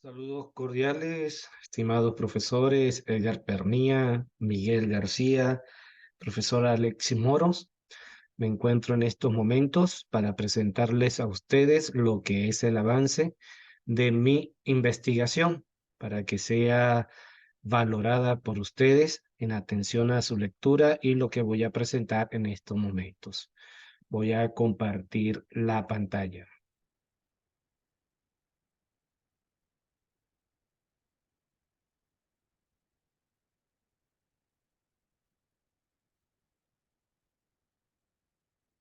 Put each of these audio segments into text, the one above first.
Saludos cordiales, estimados profesores Edgar Pernía, Miguel García, profesor Alexis Moros. Me encuentro en estos momentos para presentarles a ustedes lo que es el avance de mi investigación para que sea valorada por ustedes en atención a su lectura y lo que voy a presentar en estos momentos. Voy a compartir la pantalla.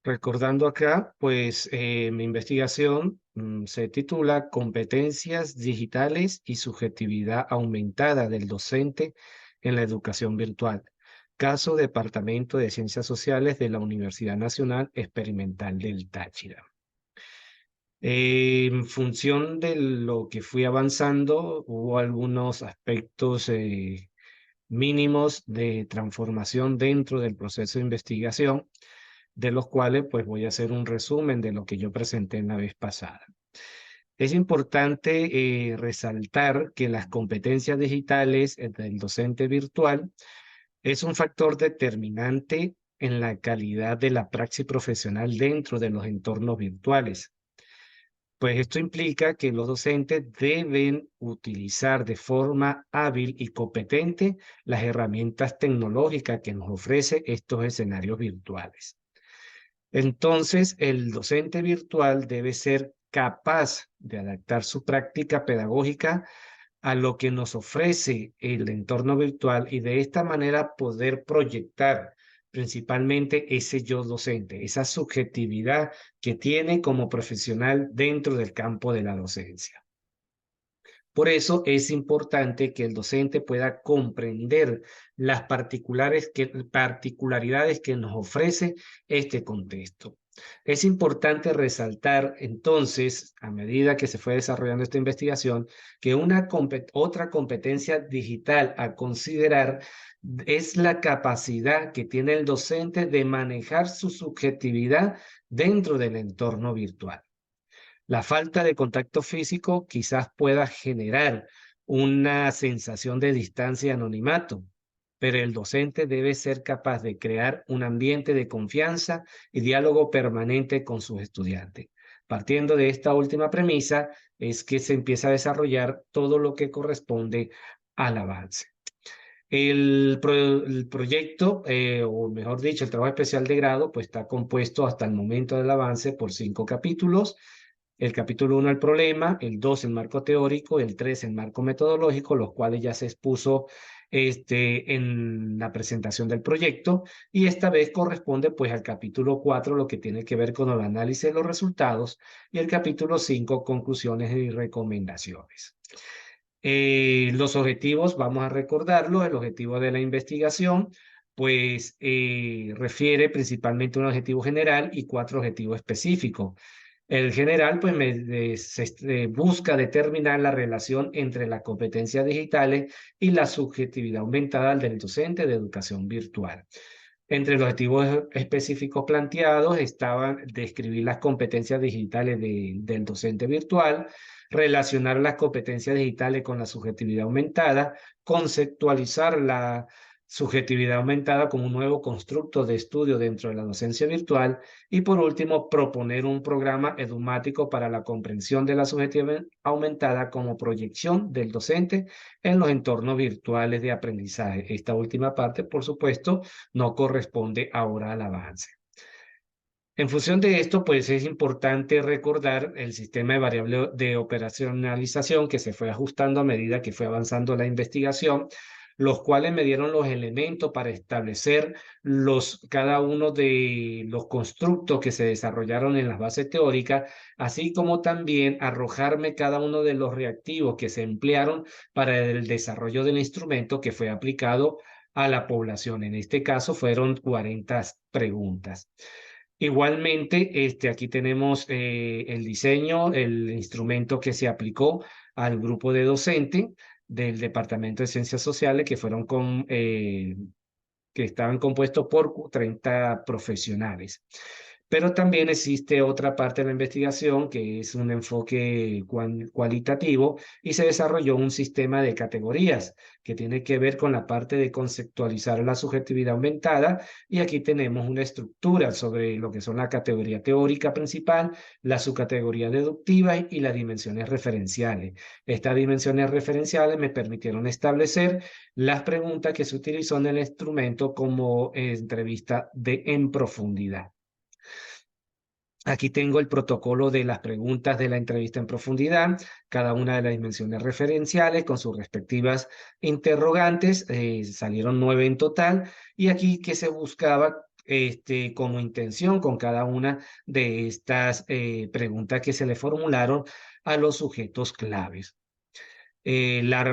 Recordando acá, pues mi investigación se titula Competencias digitales y subjetividad aumentada del docente en la educación virtual. Caso Departamento de Ciencias Sociales de la Universidad Nacional Experimental del Táchira. En función de lo que fui avanzando, hubo algunos aspectos mínimos de transformación dentro del proceso de investigación, de los cuales pues voy a hacer un resumen de lo que yo presenté en la vez pasada. Es importante resaltar que las competencias digitales del docente virtual es un factor determinante en la calidad de la praxis profesional dentro de los entornos virtuales. Pues esto implica que los docentes deben utilizar de forma hábil y competente las herramientas tecnológicas que nos ofrece estos escenarios virtuales. Entonces, el docente virtual debe ser capaz de adaptar su práctica pedagógica a lo que nos ofrece el entorno virtual y de esta manera poder proyectar principalmente ese yo docente, esa subjetividad que tiene como profesional dentro del campo de la docencia. Por eso es importante que el docente pueda comprender las particularidades que nos ofrece este contexto. Es importante resaltar entonces, a medida que se fue desarrollando esta investigación, que otra competencia digital a considerar es la capacidad que tiene el docente de manejar su subjetividad dentro del entorno virtual. La falta de contacto físico quizás pueda generar una sensación de distancia y anonimato, pero el docente debe ser capaz de crear un ambiente de confianza y diálogo permanente con sus estudiantes. Partiendo de esta última premisa, es que se empieza a desarrollar todo lo que corresponde al avance. El proyecto, o mejor dicho, el trabajo especial de grado, pues está compuesto hasta el momento del avance por 5 capítulos. El capítulo 1, el problema; el 2, el marco teórico; el 3, el marco metodológico, los cuales ya se expuso en la presentación del proyecto. Y esta vez corresponde pues al capítulo 4, lo que tiene que ver con el análisis de los resultados, y el capítulo 5, conclusiones y recomendaciones. Los objetivos, vamos a recordarlo. El objetivo de la investigación, pues refiere principalmente a un objetivo general y 4 objetivos específicos. El general, pues, busca determinar la relación entre las competencias digitales y la subjetividad aumentada del docente de educación virtual. Entre los objetivos específicos planteados estaban describir las competencias digitales del docente virtual, relacionar las competencias digitales con la subjetividad aumentada, conceptualizar la subjetividad aumentada como un nuevo constructo de estudio dentro de la docencia virtual y, por último, proponer un programa edumático para la comprensión de la subjetividad aumentada como proyección del docente en los entornos virtuales de aprendizaje. Esta última parte, por supuesto, no corresponde ahora al avance. En función de esto, pues es importante recordar el sistema de variable de operacionalización que se fue ajustando a medida que fue avanzando la investigación, los cuales me dieron los elementos para establecer cada uno de los constructos que se desarrollaron en las bases teóricas, así como también arrojarme cada uno de los reactivos que se emplearon para el desarrollo del instrumento que fue aplicado a la población. En este caso fueron 40 preguntas. Igualmente, aquí tenemos el diseño, el instrumento que se aplicó al grupo de docentes del Departamento de Ciencias Sociales, que estaban compuestos por 30 profesionales. Pero también existe otra parte de la investigación que es un enfoque cualitativo y se desarrolló un sistema de categorías que tiene que ver con la parte de conceptualizar la subjetividad aumentada y aquí tenemos una estructura sobre lo que son la categoría teórica principal, la subcategoría deductiva y las dimensiones referenciales. Estas dimensiones referenciales me permitieron establecer las preguntas que se utilizó en el instrumento como entrevista en profundidad. Aquí tengo el protocolo de las preguntas de la entrevista en profundidad, cada una de las dimensiones referenciales con sus respectivas interrogantes, salieron 9 en total, y aquí que se buscaba como intención con cada una de estas preguntas que se le formularon a los sujetos claves.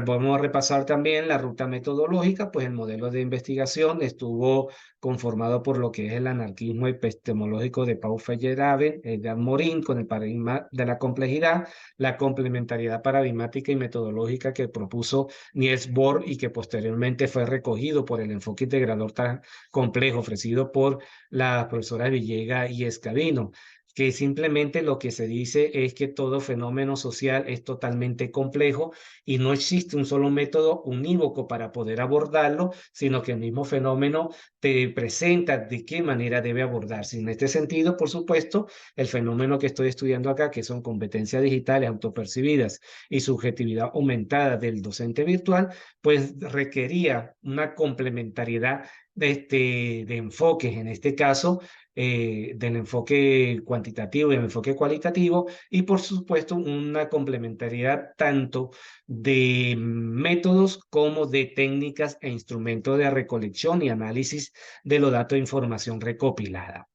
Vamos a repasar también la ruta metodológica, pues el modelo de investigación estuvo conformado por lo que es el anarquismo epistemológico de Paul Feyerabend, de Morin, con el paradigma de la complejidad, la complementariedad paradigmática y metodológica que propuso Niels Bohr y que posteriormente fue recogido por el enfoque integrador tan complejo ofrecido por las profesoras Villegas y Escabino, que simplemente lo que se dice es que todo fenómeno social es totalmente complejo y no existe un solo método unívoco para poder abordarlo, sino que el mismo fenómeno te presenta de qué manera debe abordarse. En este sentido, por supuesto, el fenómeno que estoy estudiando acá, que son competencias digitales autopercibidas y subjetividad aumentada del docente virtual, pues requería una complementariedad de enfoques, en este caso, del enfoque cuantitativo y del enfoque cualitativo, y por supuesto una complementariedad tanto de métodos como de técnicas e instrumentos de recolección y análisis de los datos de información recopilada.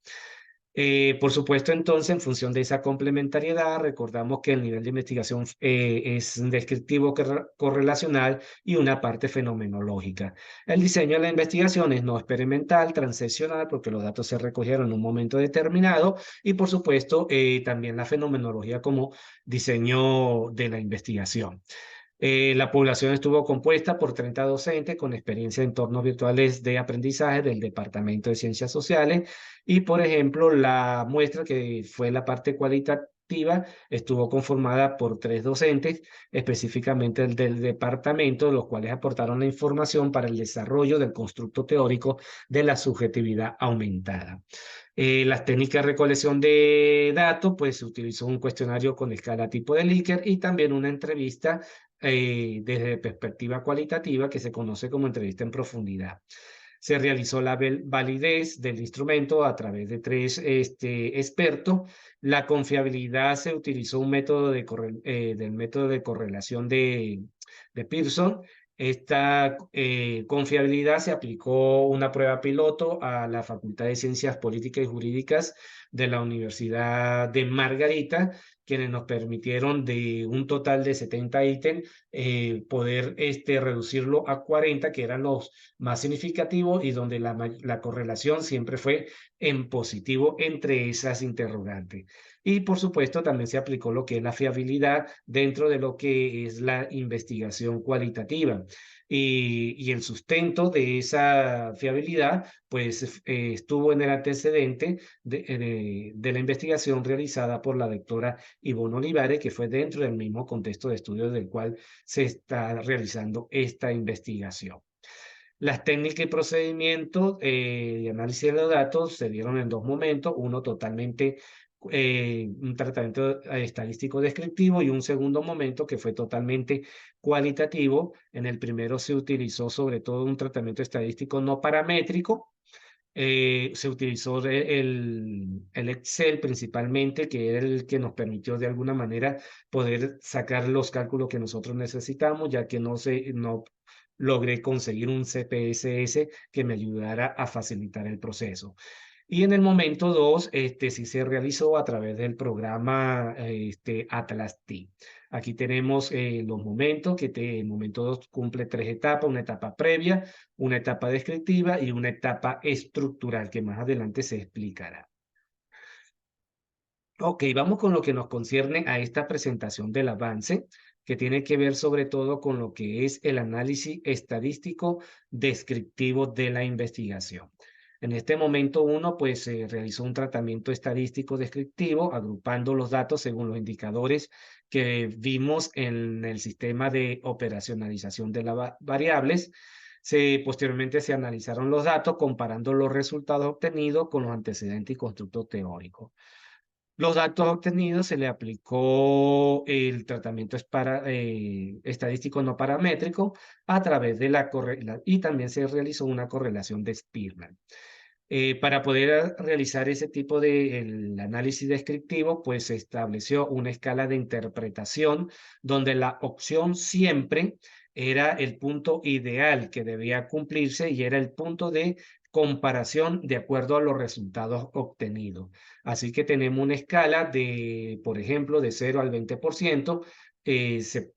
Por supuesto, entonces, en función de esa complementariedad, recordamos que el nivel de investigación es descriptivo correlacional y una parte fenomenológica. El diseño de la investigación es no experimental, transaccional, porque los datos se recogieron en un momento determinado, y por supuesto, también la fenomenología como diseño de la investigación. La población estuvo compuesta por 30 docentes con experiencia en entornos virtuales de aprendizaje del Departamento de Ciencias Sociales y, por ejemplo, la muestra que fue la parte cualitativa estuvo conformada por 3 docentes, específicamente el del departamento, los cuales aportaron la información para el desarrollo del constructo teórico de la subjetividad aumentada. Las técnicas de recolección de datos, pues se utilizó un cuestionario con escala tipo de Likert y también una entrevista desde perspectiva cualitativa que se conoce como entrevista en profundidad. Se realizó la validez del instrumento a través de 3 expertos. La confiabilidad se utilizó un método del método de correlación de Pearson. Esta confiabilidad se aplicó una prueba piloto a la Facultad de Ciencias Políticas y Jurídicas de la Universidad de Margarita, quienes nos permitieron de un total de 70 ítems poder reducirlo a 40, que eran los más significativos y donde la correlación siempre fue en positivo entre esas interrogantes. Y por supuesto también se aplicó lo que es la fiabilidad dentro de lo que es la investigación cualitativa. Y el sustento de esa fiabilidad, pues estuvo en el antecedente de la investigación realizada por la doctora Ivonne Olivares, que fue dentro del mismo contexto de estudio del cual se está realizando esta investigación. Las técnicas y procedimientos de análisis de los datos se dieron en 2 momentos, uno totalmente un tratamiento estadístico descriptivo y un segundo momento que fue totalmente cualitativo. En el primero se utilizó sobre todo un tratamiento estadístico no paramétrico. Se utilizó el Excel principalmente, que era el que nos permitió de alguna manera poder sacar los cálculos que nosotros necesitamos, ya que no logré conseguir un CPSS que me ayudara a facilitar el proceso. Y en el momento 2, sí se realizó a través del programa Atlas T. Aquí tenemos los momentos, el momento 2 cumple 3 etapas, una etapa previa, una etapa descriptiva y una etapa estructural que más adelante se explicará. Ok, vamos con lo que nos concierne a esta presentación del avance, que tiene que ver sobre todo con lo que es el análisis estadístico descriptivo de la investigación. En este momento uno pues realizó un tratamiento estadístico descriptivo agrupando los datos según los indicadores que vimos en el sistema de operacionalización de las variables. Posteriormente se analizaron los datos comparando los resultados obtenidos con los antecedentes y constructo teórico. Los datos obtenidos se le aplicó el tratamiento estadístico no paramétrico a través de la correlación y también se realizó una correlación de Spearman. Para poder realizar ese tipo de el análisis descriptivo, pues se estableció una escala de interpretación donde la opción siempre era el punto ideal que debía cumplirse y era el punto de comparación de acuerdo a los resultados obtenidos. Así que tenemos una escala de, por ejemplo, de 0 al 20%.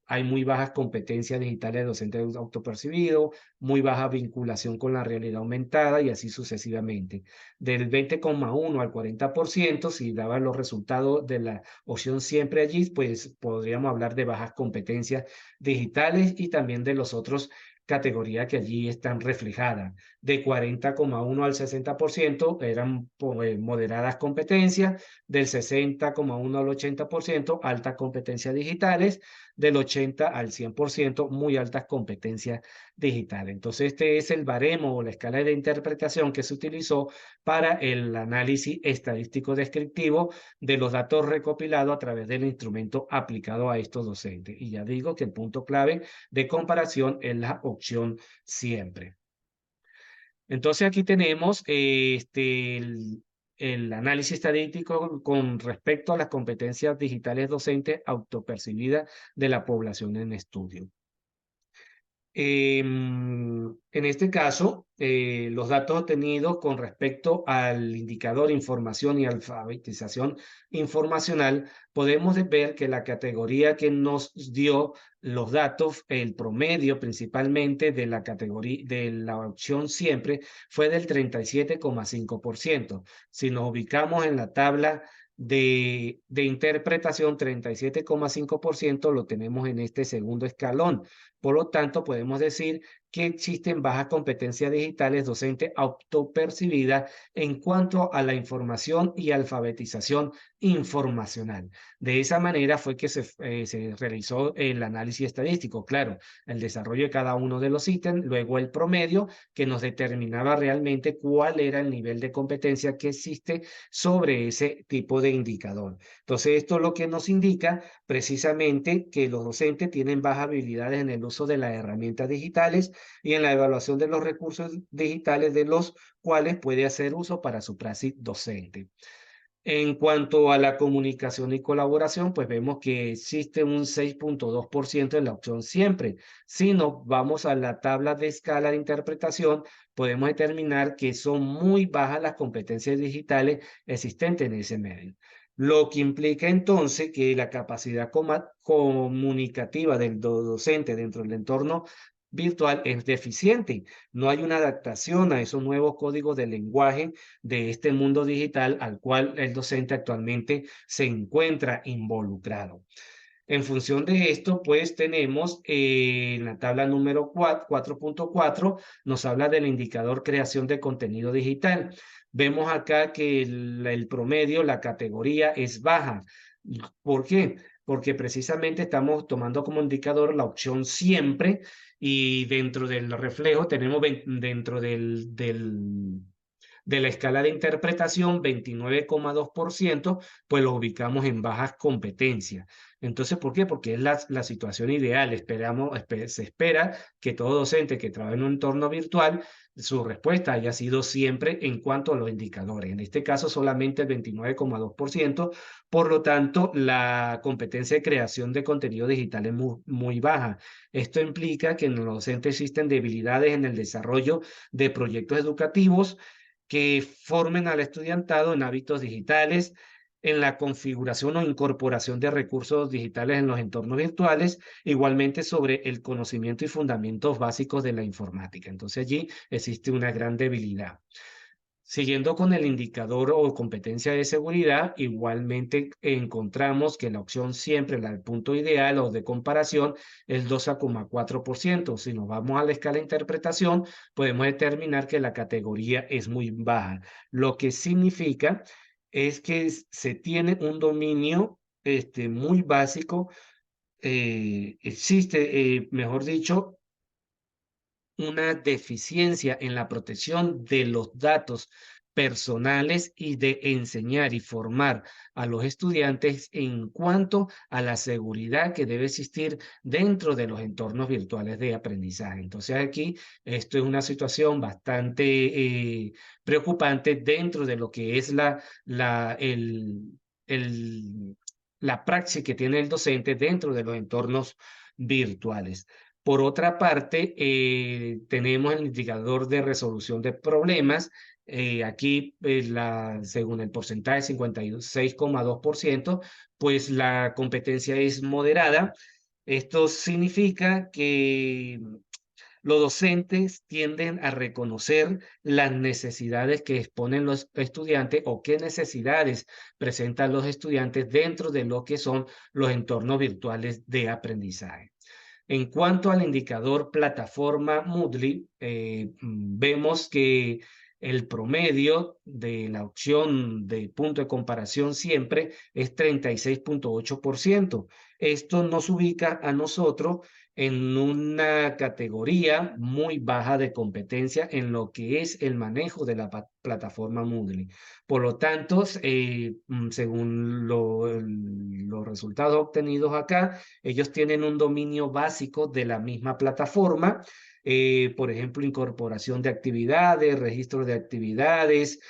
Hay muy bajas competencias digitales de docentes autopercibidos, muy baja vinculación con la realidad aumentada y así sucesivamente. Del 20,1 al 40%, si daban los resultados de la opción siempre allí, pues podríamos hablar de bajas competencias digitales y también de los otros categorías que allí están reflejadas. De 40,1 al 60% eran moderadas competencias, del 60,1 al 80% altas competencias digitales, del 80 al 100% muy altas competencias digital. Entonces, este es el baremo o la escala de interpretación que se utilizó para el análisis estadístico descriptivo de los datos recopilados a través del instrumento aplicado a estos docentes. Y ya digo que el punto clave de comparación es la opción siempre. Entonces, aquí tenemos el análisis estadístico con respecto a las competencias digitales docentes autopercibidas de la población en estudio. En este caso, los datos obtenidos con respecto al indicador información y alfabetización informacional, podemos ver que la categoría que nos dio los datos, el promedio principalmente de la categoría de la opción siempre fue del 37,5%. Si nos ubicamos en la tabla de interpretación, 37,5% lo tenemos en este segundo escalón. Por lo tanto, podemos decir que existen bajas competencias digitales docentes autopercibidas en cuanto a la información y alfabetización informacional. De esa manera fue que se realizó el análisis estadístico. Claro, el desarrollo de cada uno de los ítems, luego el promedio que nos determinaba realmente cuál era el nivel de competencia que existe sobre ese tipo de indicador. Entonces, esto es lo que nos indica precisamente que los docentes tienen bajas habilidades en el uso de las herramientas digitales y en la evaluación de los recursos digitales de los cuales puede hacer uso para su praxis docente. En cuanto a la comunicación y colaboración, pues vemos que existe un 6,2% en la opción siempre. Si nos vamos a la tabla de escala de interpretación, podemos determinar que son muy bajas las competencias digitales existentes en ese medio. Lo que implica entonces que la capacidad comunicativa del docente dentro del entorno virtual es deficiente. No hay una adaptación a esos nuevos códigos de lenguaje de este mundo digital al cual el docente actualmente se encuentra involucrado. En función de esto, pues tenemos en la tabla número 4.4, nos habla del indicador creación de contenido digital. Vemos acá que el promedio, la categoría es baja. ¿Por qué? Porque precisamente estamos tomando como indicador la opción siempre y dentro del reflejo tenemos dentro de la escala de interpretación, 29,2%, pues lo ubicamos en bajas competencias. Entonces, ¿por qué? Porque es la situación ideal. Se espera que todo docente que trabaje en un entorno virtual, su respuesta haya sido siempre en cuanto a los indicadores. En este caso, solamente el 29,2%. Por lo tanto, la competencia de creación de contenido digital es muy, muy baja. Esto implica que en los docentes existen debilidades en el desarrollo de proyectos educativos que formen al estudiantado en hábitos digitales, en la configuración o incorporación de recursos digitales en los entornos virtuales, igualmente sobre el conocimiento y fundamentos básicos de la informática. Entonces allí existe una gran debilidad. Siguiendo con el indicador o competencia de seguridad, igualmente encontramos que la opción siempre, la del punto ideal o de comparación, es 12,4%. Si nos vamos a la escala de interpretación, podemos determinar que la categoría es muy baja, lo que significa es que se tiene un dominio muy básico, existe, mejor dicho, una deficiencia en la protección de los datos personales y de enseñar y formar a los estudiantes en cuanto a la seguridad que debe existir dentro de los entornos virtuales de aprendizaje. Entonces aquí esto es una situación bastante preocupante dentro de lo que es el, la praxis que tiene el docente dentro de los entornos virtuales. Por otra parte, tenemos el indicador de resolución de problemas. Aquí, según el porcentaje, 56,2%, pues la competencia es moderada. Esto significa que los docentes tienden a reconocer las necesidades que exponen los estudiantes o qué necesidades presentan los estudiantes dentro de lo que son los entornos virtuales de aprendizaje. En cuanto al indicador plataforma Moodle, vemos que el promedio de la opción de punto de comparación siempre es 36,8%. Esto nos ubica a nosotros en una categoría muy baja de competencia en lo que es el manejo de la plataforma Moodle. Por lo tanto, según los resultados obtenidos acá, ellos tienen un dominio básico de la misma plataforma, por ejemplo, incorporación de actividades, registro de actividades,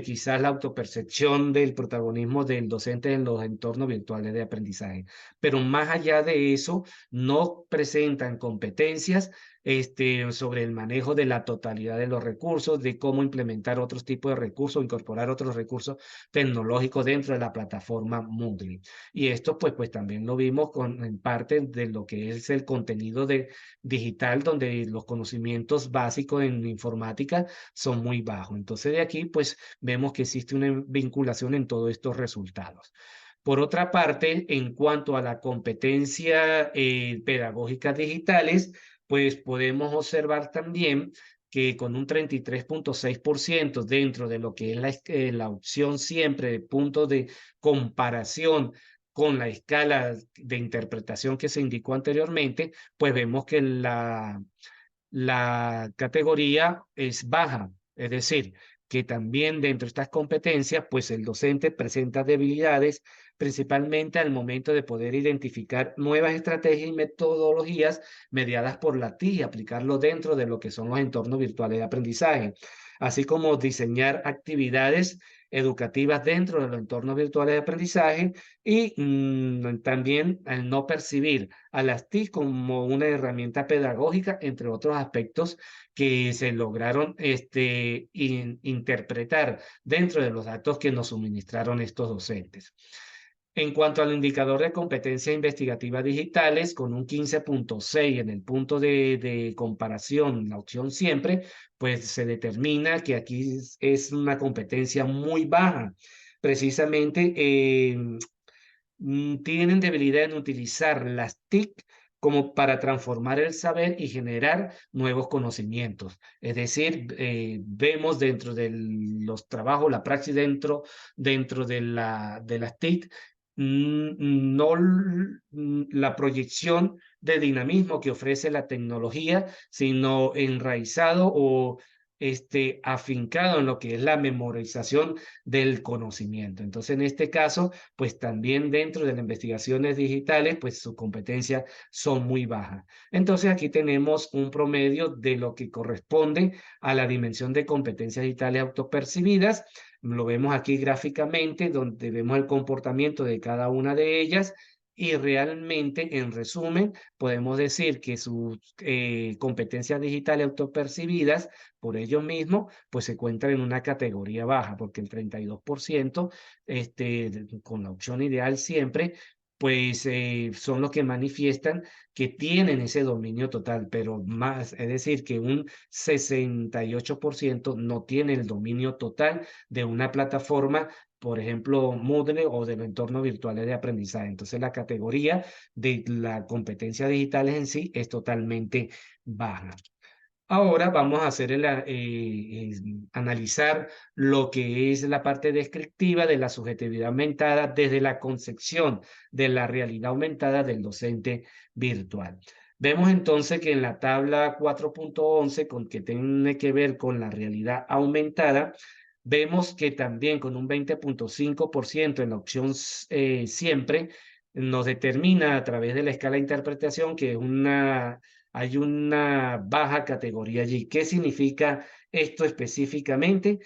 quizás la autopercepción del protagonismo del docente en los entornos virtuales de aprendizaje. Pero más allá de eso, no presentan competencias sobre el manejo de la totalidad de los recursos, de cómo implementar otros tipos de recursos, incorporar otros recursos tecnológicos dentro de la plataforma Moodle. Y esto pues también lo vimos en parte de lo que es el contenido digital, donde los conocimientos básicos en informática son muy bajos. Entonces de aquí pues vemos que existe una vinculación en todos estos resultados. Por otra parte, en cuanto a la competencia pedagógicas digitales, pues podemos observar también que con un 33,6% dentro de lo que es la opción siempre de puntos de comparación con la escala de interpretación que se indicó anteriormente, pues vemos que la categoría es baja, es decir, que también dentro de estas competencias, pues el docente presenta debilidades, principalmente al momento de poder identificar nuevas estrategias y metodologías mediadas por la TIC y aplicarlo dentro de lo que son los entornos virtuales de aprendizaje, así como diseñar actividades educativas dentro de los entornos virtuales de aprendizaje y también al no percibir a las TIC como una herramienta pedagógica, entre otros aspectos que se lograron interpretar dentro de los datos que nos suministraron estos docentes. En cuanto al indicador de competencias investigativas digitales, con un 15,6 en el punto de comparación, la opción siempre, pues se determina que aquí es una competencia muy baja. Precisamente tienen debilidad en utilizar las TIC como para transformar el saber y generar nuevos conocimientos. Es decir, vemos dentro de los trabajos, la praxis dentro de las TIC, no la proyección de dinamismo que ofrece la tecnología, sino enraizado o afincado en lo que es la memorización del conocimiento. Entonces, en este caso, pues también dentro de las investigaciones digitales, pues sus competencias son muy bajas. Entonces, aquí tenemos un promedio de lo que corresponde a la dimensión de competencias digitales autopercibidas. Lo vemos aquí gráficamente, donde vemos el comportamiento de cada una de ellas. Y realmente, en resumen, podemos decir que sus competencias digitales autopercibidas por ellos mismos, pues se encuentran en una categoría baja, porque el 32%, con la opción ideal siempre, pues son los que manifiestan que tienen ese dominio total, pero más, es decir, que un 68% no tiene el dominio total de una plataforma, por ejemplo, Moodle o de los entornos virtuales de aprendizaje. Entonces, la categoría de la competencia digital en sí es totalmente baja. Ahora vamos a hacer analizar lo que es la parte descriptiva de la subjetividad aumentada desde la concepción de la realidad aumentada del docente virtual. Vemos entonces que en la tabla 4.11, con que tiene que ver con la realidad aumentada, vemos que también con un 20.5% en la opción siempre, nos determina a través de la escala de interpretación que hay una baja categoría allí. ¿Qué significa esto específicamente?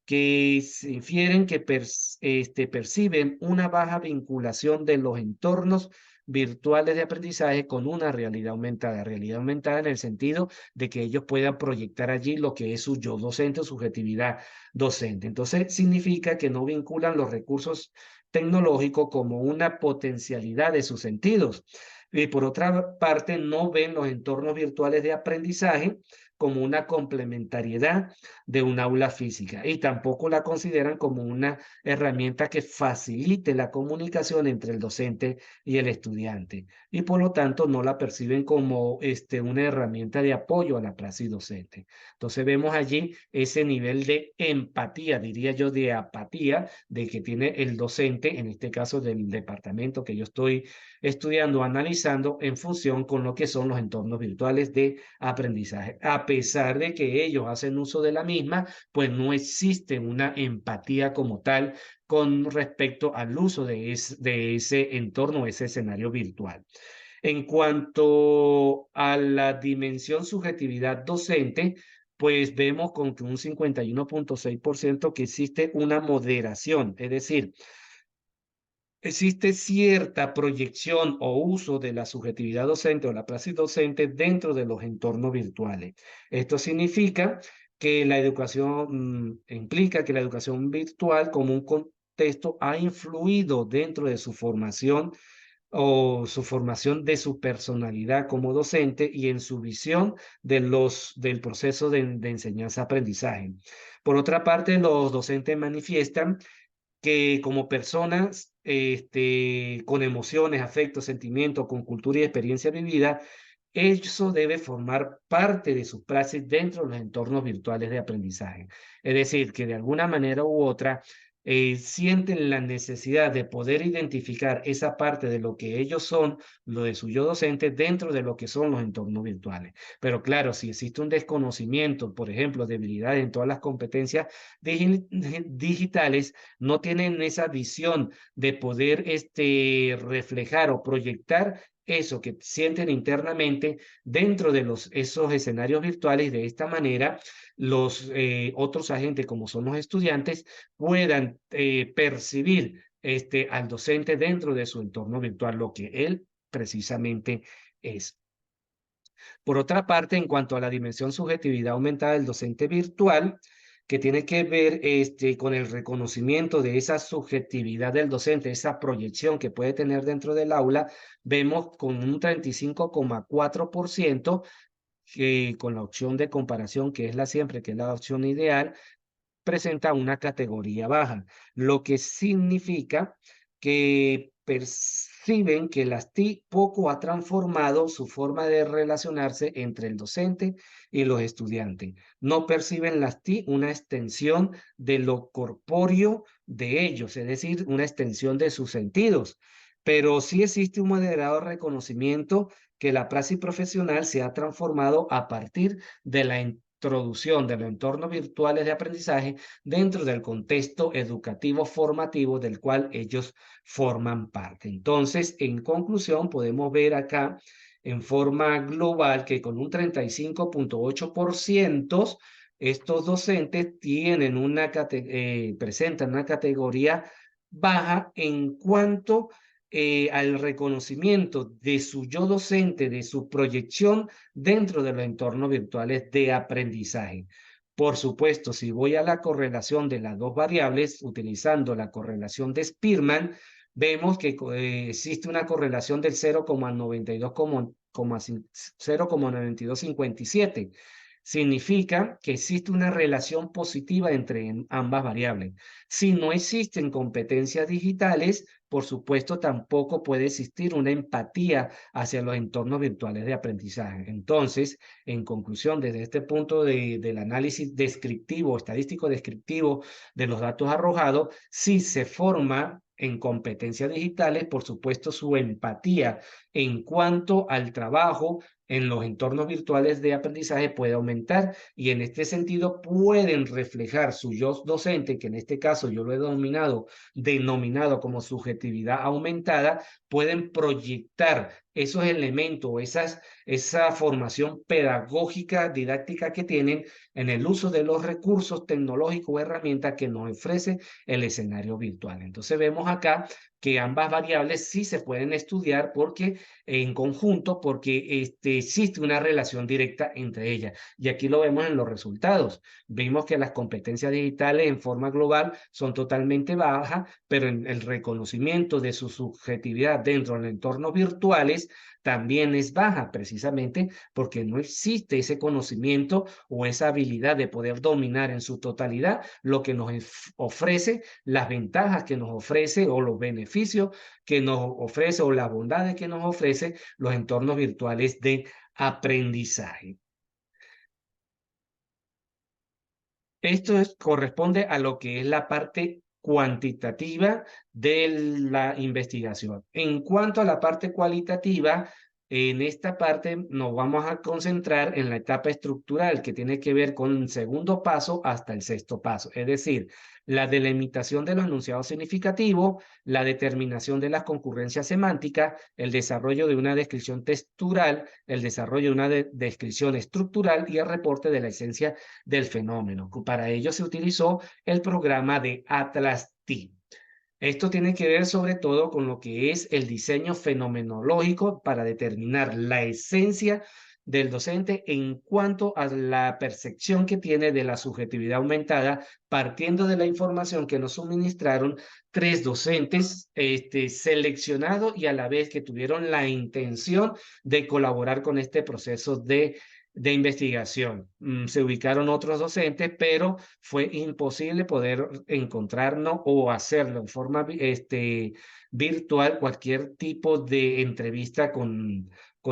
Que se infieren que perciben una baja vinculación de los entornos virtuales de aprendizaje con una realidad aumentada en el sentido de que ellos puedan proyectar allí lo que es su yo docente o subjetividad docente. Entonces, significa que no vinculan los recursos tecnológicos como una potencialidad de sus sentidos. Y por otra parte, no ven los entornos virtuales de aprendizaje como una complementariedad de un aula física y tampoco la consideran como una herramienta que facilite la comunicación entre el docente y el estudiante y por lo tanto no la perciben como una herramienta de apoyo a la praxis docente. Entonces vemos allí ese nivel de empatía, diría yo, de apatía de que tiene el docente, en este caso del departamento que yo estoy estudiando, analizando en función con lo que son los entornos virtuales de aprendizaje. A pesar de que ellos hacen uso de la misma, pues no existe una empatía como tal con respecto al uso de ese entorno, ese escenario virtual. En cuanto a la dimensión subjetividad docente, pues vemos con que un 51.6% que existe una moderación, es decir, existe cierta proyección o uso de la subjetividad docente o la praxis docente dentro de los entornos virtuales. Esto significa que la educación, implica que la educación virtual como un contexto ha influido dentro de su formación o su formación de su personalidad como docente y en su visión del proceso de enseñanza-aprendizaje. Por otra parte, los docentes manifiestan que como personas con emociones, afectos, sentimientos, con cultura y experiencia vivida, eso debe formar parte de su praxis dentro de los entornos virtuales de aprendizaje. Es decir, que de alguna manera u otra sienten la necesidad de poder identificar esa parte de lo que ellos son, lo de su yo docente, dentro de lo que son los entornos virtuales. Pero claro, si existe un desconocimiento, por ejemplo, debilidad en todas las competencias digitales, no tienen esa visión de poder reflejar o proyectar eso que sienten internamente dentro de esos escenarios virtuales y de esta manera los otros agentes, como son los estudiantes, puedan percibir al docente dentro de su entorno virtual, lo que él precisamente es. Por otra parte, en cuanto a la dimensión subjetividad aumentada del docente virtual, que tiene que ver con el reconocimiento de esa subjetividad del docente, esa proyección que puede tener dentro del aula, vemos con un 35.4% que con la opción de comparación, que es la siempre, que es la opción ideal, presenta una categoría baja, lo que significa que perciben que las TIC poco ha transformado su forma de relacionarse entre el docente y los estudiantes. No perciben las TIC una extensión de lo corpóreo de ellos, es decir, una extensión de sus sentidos. Pero sí existe un moderado reconocimiento que la praxis profesional se ha transformado a partir de la introducción de los entornos virtuales de aprendizaje dentro del contexto educativo formativo del cual ellos forman parte. Entonces, en conclusión, podemos ver acá en forma global que con un 35.8% estos docentes presentan una categoría baja en cuanto al reconocimiento de su yo docente, de su proyección dentro de los entornos virtuales de aprendizaje. Por supuesto, si voy a la correlación de las dos variables, utilizando la correlación de Spearman, vemos que existe una correlación del 0,9257. Significa que existe una relación positiva entre ambas variables. Si no existen competencias digitales, por supuesto, tampoco puede existir una empatía hacia los entornos virtuales de aprendizaje. Entonces, en conclusión, desde este punto del análisis descriptivo, estadístico descriptivo de los datos arrojados, si se forma en competencias digitales, por supuesto, su empatía en cuanto al trabajo en los entornos virtuales de aprendizaje puede aumentar y en este sentido pueden reflejar su yo docente, que en este caso yo lo he denominado como subjetividad aumentada, pueden proyectar esos elementos, esa formación pedagógica, didáctica que tienen en el uso de los recursos tecnológicos o herramientas que nos ofrece el escenario virtual. Entonces vemos acá que ambas variables sí se pueden estudiar porque en conjunto, porque existe una relación directa entre ellas. Y aquí lo vemos en los resultados. Vimos que las competencias digitales en forma global son totalmente bajas, pero en el reconocimiento de su subjetividad dentro de entornos virtuales también es baja, precisamente porque no existe ese conocimiento o esa habilidad de poder dominar en su totalidad lo que nos ofrece, las ventajas que nos ofrece o los beneficios que nos ofrece o las bondades que nos ofrece los entornos virtuales de aprendizaje. Corresponde a lo que es la parte cuantitativa de la investigación. En cuanto a la parte cualitativa, en esta parte nos vamos a concentrar en la etapa estructural que tiene que ver con el segundo paso hasta el sexto paso, es decir, la delimitación de los enunciados significativos, la determinación de las concurrencias semánticas, el desarrollo de una descripción textural, el desarrollo de una descripción estructural y el reporte de la esencia del fenómeno. Para ello se utilizó el programa de Atlas-T. Esto tiene que ver sobre todo con lo que es el diseño fenomenológico para determinar la esencia del docente en cuanto a la percepción que tiene de la subjetividad aumentada, partiendo de la información que nos suministraron tres docentes seleccionados y a la vez que tuvieron la intención de colaborar con este proceso de investigación. Se ubicaron otros docentes, pero fue imposible poder encontrarnos o hacerlo en forma virtual cualquier tipo de entrevista con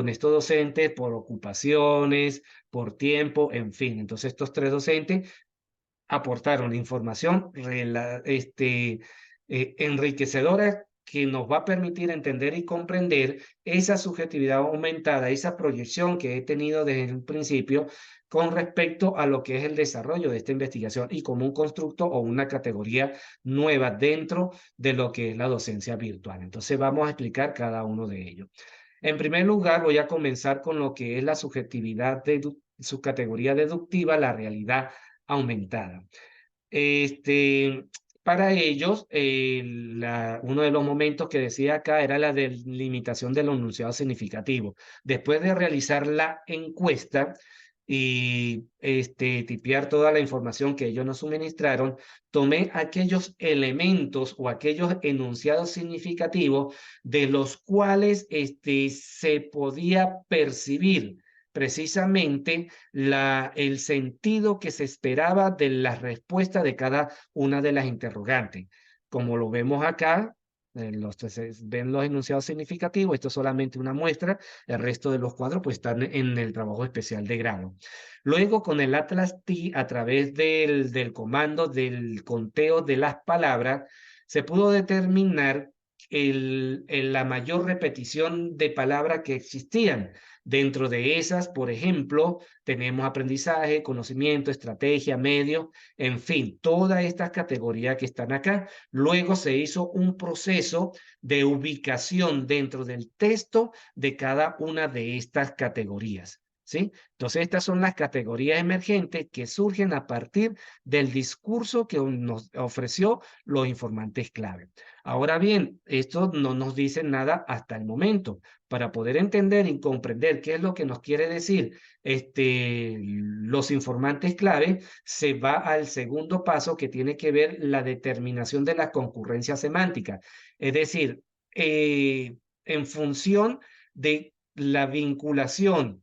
estos docentes por ocupaciones, por tiempo, en fin. Entonces estos tres docentes aportaron información enriquecedora que nos va a permitir entender y comprender esa subjetividad aumentada, esa proyección que he tenido desde un principio con respecto a lo que es el desarrollo de esta investigación y como un constructo o una categoría nueva dentro de lo que es la docencia virtual. Entonces vamos a explicar cada uno de ellos. En primer lugar, voy a comenzar con lo que es la subjetividad de su categoría deductiva, la realidad aumentada. Este, para ellos, uno de los momentos que decía acá era la delimitación de los enunciados significativos. Después de realizar la encuesta y tipear toda la información que ellos nos suministraron, tomé aquellos elementos o aquellos enunciados significativos de los cuales se podía percibir precisamente el sentido que se esperaba de la respuesta de cada una de las interrogantes. Como lo vemos acá, ven los enunciados significativos, esto es solamente una muestra, el resto de los cuadros pues están en el trabajo especial de grado. Luego con el Atlas-T, a través del comando del conteo de las palabras, se pudo determinar la mayor repetición de palabras que existían. Dentro de esas, por ejemplo, tenemos aprendizaje, conocimiento, estrategia, medio, en fin, todas estas categorías que están acá. Luego se hizo un proceso de ubicación dentro del texto de cada una de estas categorías. ¿sí? Entonces, estas son las categorías emergentes que surgen a partir del discurso que nos ofreció los informantes clave. Ahora bien, esto no nos dice nada hasta el momento. Para poder entender y comprender qué es lo que nos quiere decir los informantes clave, se va al segundo paso que tiene que ver la determinación de la concurrencia semántica. Es decir, en función de la vinculación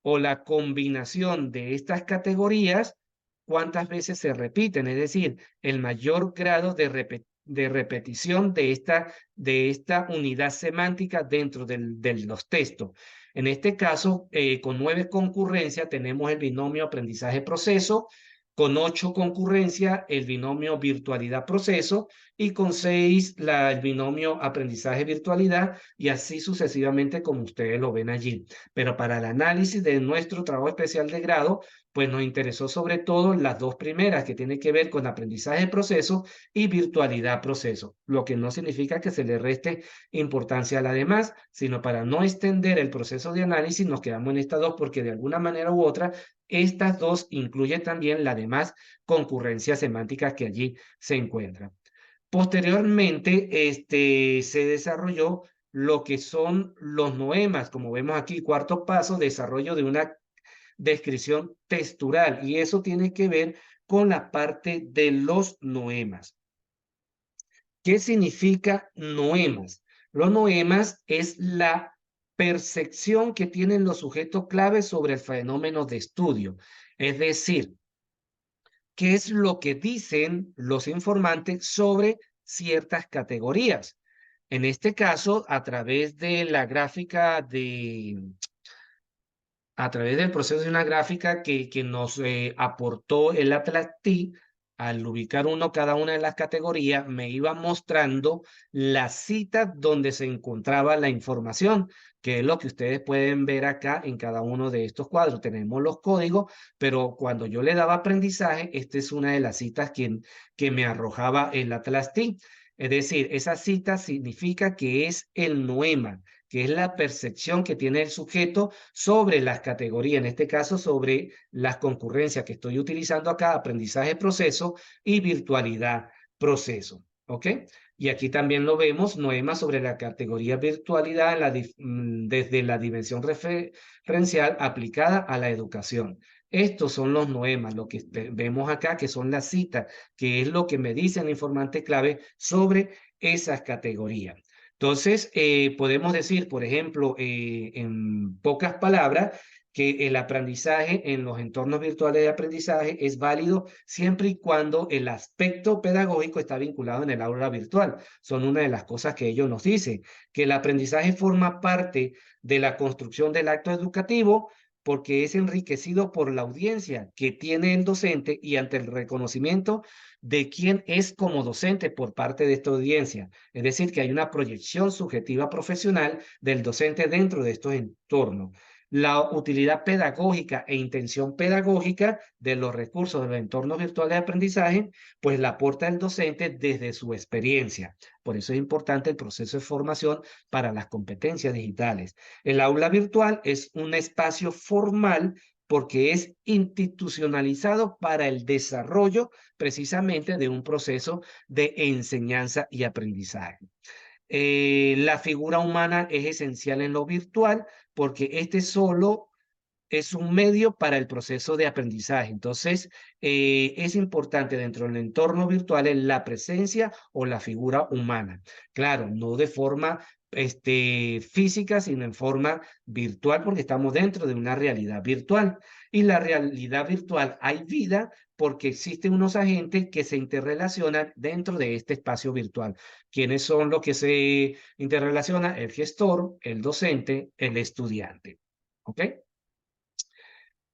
o la combinación de estas categorías, cuántas veces se repiten, es decir, el mayor grado de repetición de esta unidad semántica dentro de los textos. En este caso, con 9 concurrencias tenemos el binomio aprendizaje-proceso, con 8 concurrencias el binomio virtualidad-proceso y con 6 el binomio aprendizaje-virtualidad y así sucesivamente como ustedes lo ven allí. Pero para el análisis de nuestro trabajo especial de grado, pues nos interesó sobre todo las dos primeras que tienen que ver con aprendizaje-proceso y virtualidad-proceso, lo que no significa que se le reste importancia a la demás, sino para no extender el proceso de análisis nos quedamos en estas dos porque de alguna manera u otra estas dos incluyen también la demás concurrencia semántica que allí se encuentra. Posteriormente, se desarrolló lo que son los noemas, como vemos aquí, cuarto paso, desarrollo de una descripción textural, y eso tiene que ver con la parte de los noemas. ¿Qué significa noemas? Los noemas es la percepción que tienen los sujetos clave sobre el fenómeno de estudio. Es decir, ¿qué es lo que dicen los informantes sobre ciertas categorías? En este caso, a través de la gráfica a través del proceso de una gráfica que nos aportó el Atlas TI, al ubicar cada una de las categorías, me iba mostrando las citas donde se encontraba la información, que es lo que ustedes pueden ver acá en cada uno de estos cuadros. Tenemos los códigos, pero cuando yo le daba aprendizaje, esta es una de las citas que me arrojaba el Atlas TI. Es decir, esa cita significa que es el noema, que es la percepción que tiene el sujeto sobre las categorías, en este caso sobre las concurrencias que estoy utilizando acá, aprendizaje proceso y virtualidad proceso. ¿Ok? Y aquí también lo vemos, noema sobre la categoría virtualidad desde la dimensión referencial aplicada a la educación. Estos son los noemas, lo que vemos acá, que son las citas, que es lo que me dice el informante clave sobre esas categorías. Entonces, podemos decir, por ejemplo, en pocas palabras, que el aprendizaje en los entornos virtuales de aprendizaje es válido siempre y cuando el aspecto pedagógico está vinculado en el aula virtual. Son una de las cosas que ellos nos dicen, que el aprendizaje forma parte de la construcción del acto educativo porque es enriquecido por la audiencia que tiene el docente y ante el reconocimiento de quién es como docente por parte de esta audiencia. Es decir, que hay una proyección subjetiva profesional del docente dentro de estos entornos. La utilidad pedagógica e intención pedagógica de los recursos de los entornos virtuales de aprendizaje, pues la aporta el docente desde su experiencia. Por eso es importante el proceso de formación para las competencias digitales. El aula virtual es un espacio formal porque es institucionalizado para el desarrollo precisamente de un proceso de enseñanza y aprendizaje. La figura humana es esencial en lo virtual porque este solo es un medio para el proceso de aprendizaje. Entonces, es importante dentro del entorno virtual la presencia o la figura humana. Claro, no de forma física, sino en forma virtual, porque estamos dentro de una realidad virtual. Y la realidad virtual hay vida porque existen unos agentes que se interrelacionan dentro de este espacio virtual. ¿Quiénes son los que se interrelacionan? El gestor, el docente, el estudiante. ¿Ok?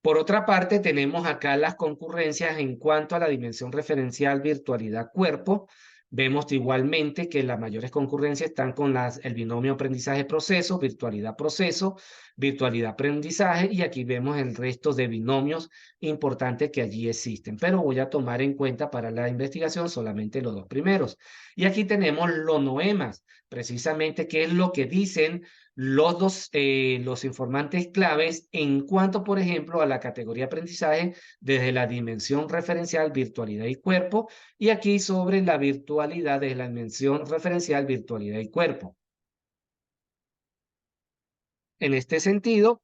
Por otra parte, tenemos acá las concurrencias en cuanto a la dimensión referencial virtualidad-cuerpo. Vemos igualmente que las mayores concurrencias están con el binomio aprendizaje-proceso, virtualidad-proceso, virtualidad-aprendizaje, y aquí vemos el resto de binomios importantes que allí existen. Pero voy a tomar en cuenta para la investigación solamente los dos primeros. Y aquí tenemos los noemas. precisamente qué es lo que dicen los informantes claves en cuanto, por ejemplo, a la categoría aprendizaje desde la dimensión referencial, virtualidad y cuerpo, y aquí sobre la virtualidad desde la dimensión referencial, virtualidad y cuerpo. En este sentido,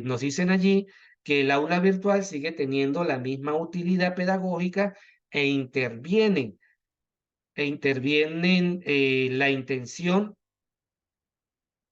nos dicen allí que el aula virtual sigue teniendo la misma utilidad pedagógica e intervienen la intención,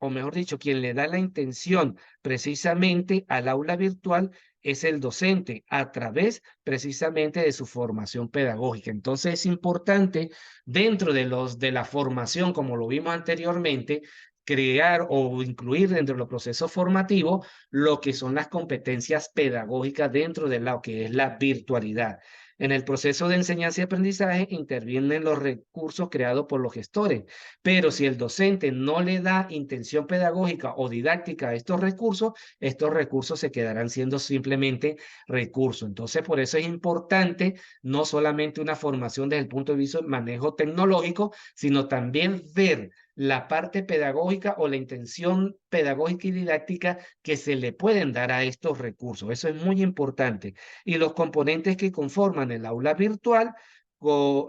o mejor dicho, quien le da la intención precisamente al aula virtual es el docente a través precisamente de su formación pedagógica. Entonces es importante dentro de la formación, como lo vimos anteriormente, crear o incluir dentro de los procesos formativos lo que son las competencias pedagógicas dentro de lo que es la virtualidad. En el proceso de enseñanza y aprendizaje intervienen los recursos creados por los gestores, pero si el docente no le da intención pedagógica o didáctica a estos recursos se quedarán siendo simplemente recursos. Entonces, por eso es importante no solamente una formación desde el punto de vista del manejo tecnológico, sino también ver la parte pedagógica o la intención pedagógica y didáctica que se le pueden dar a estos recursos. Eso es muy importante. Y los componentes que conforman el aula virtual como